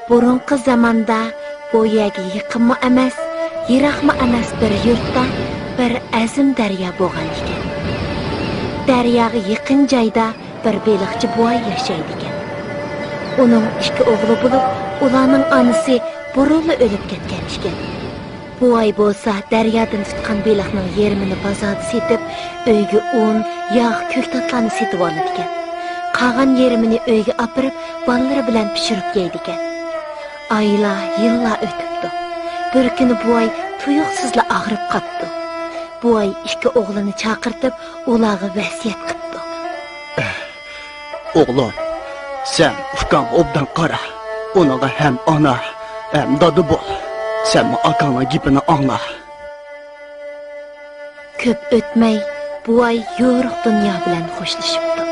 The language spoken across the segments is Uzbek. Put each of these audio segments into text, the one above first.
burunqi zamonda bu yerga yaqinmi emas, yiroqmi emas bir yurtda bir azim daryo bo'lgan ekan. Daryoga yaqin joyda bir beliqchi buvoy yashaydi ekan. Uning ikki o'g'li bo'lib, ularning onasi burunli o'lib ketgan ekan. Buvoy bo'lsa daryodan tutgan beliqning yerimini bozorda setib, uyga un, yog', ko'ktatlarni setib oladi ekan. Qolgan yerimini uyga opirib, bolalari bilan pishirib yeydi ekan. Aylar, yillar o'tibdi. Bir kuni buvoy tuyuqsizla og'rib qoldi. Buvoy ikki o'g'lini chaqirtib, ularga vasiyat qildi. O'g'lim, sen ukam obdan qara. Unaga ham ona, ham dodi bo'l. Sen akangning gapini angla. Ko'p o'tmay, buvoy yo'riq dunyo bilan xo'shlashibdi.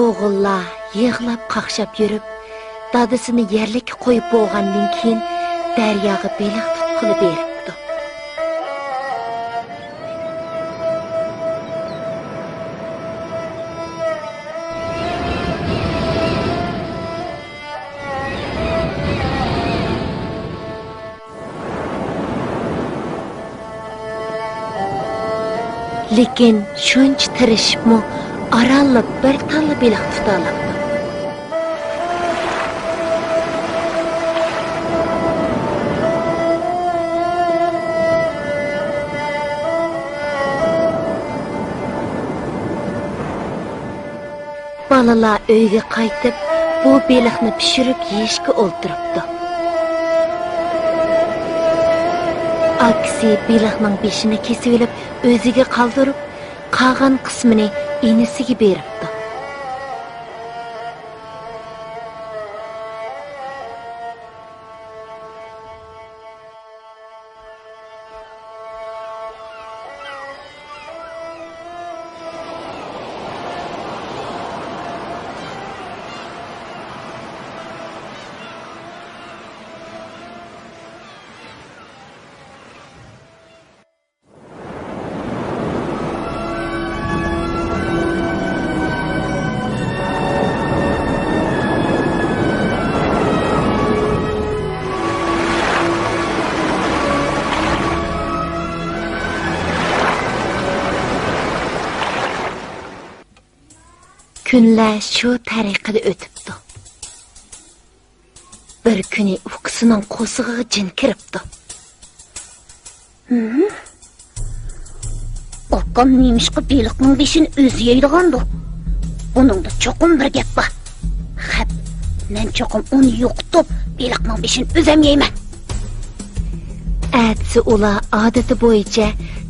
O'g'illar yig'lab qaqshab yurib, dadasini yerlikka qo'yib bo'lgandan keyin daryoga beliq tutqili beribdi. Lekin shuncha tirishibmi, aralib bir talla beliq tuta olibdi. Balalar uyga qaytib, bu beliqni pishirib yeyishga o'ltiribdi. Aksi beliqning beshini kesib olib, o'ziga qoldirib, qolgan qismini inisiga beribdi. Kunlar shu tariqada o'tibdi. Bir kuni ukisining qo'sig'iga jin kiribdi. Oqqam nemishqa beliqning beshini o'zi yeydigandi. Buningda cho'qim bir gap bor. Xap, men cho'qim uni yo'qitib, beliqning beshini o'zim yeyman. Atsi ular odati bo'yicha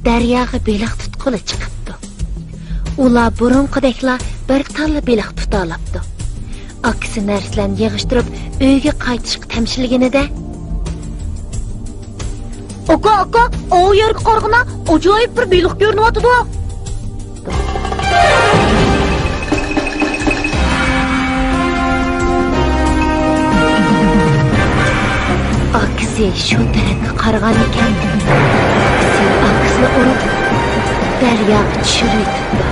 daryoga beliq tutqili chiqibdi. Ular burunqideklar bir talla beliq tuta olibdi. Aksi narsalarni yig'ishtirib uyga qaytishga tamshilganida Aka, o yerga qarag'ina, ajoyib bir beliq ko'rinyapti. Aksi shu tarafga qaragan ekan. Aksini urib daryoga tushiribdi.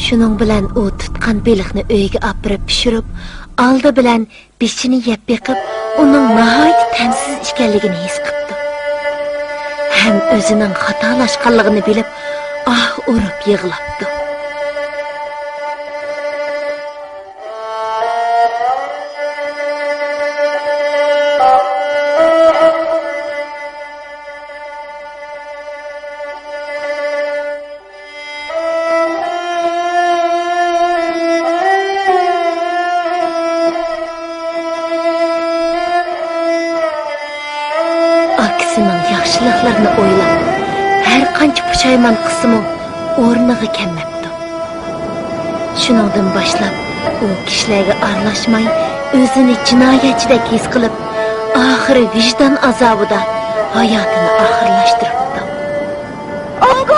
Shuning bilan u tutgan beliqni uyga opirib pishirib, oldi bilan beshini yeb beqib, uning nihoyat ta'msiz ekanligini his qildi. Ham o'zining xatolashganligini bilib, urib yig'labdi. Yaxshiliklarni o'ylab, har qancha pushaymon qismi o'rniga kelmabdi. Shuningdan boshlab u kishilarga aralashmay o'zini jinoyatchidek his qilib, oxiri vijdon azobida hayotini oxirlashtiribdi. Ongu!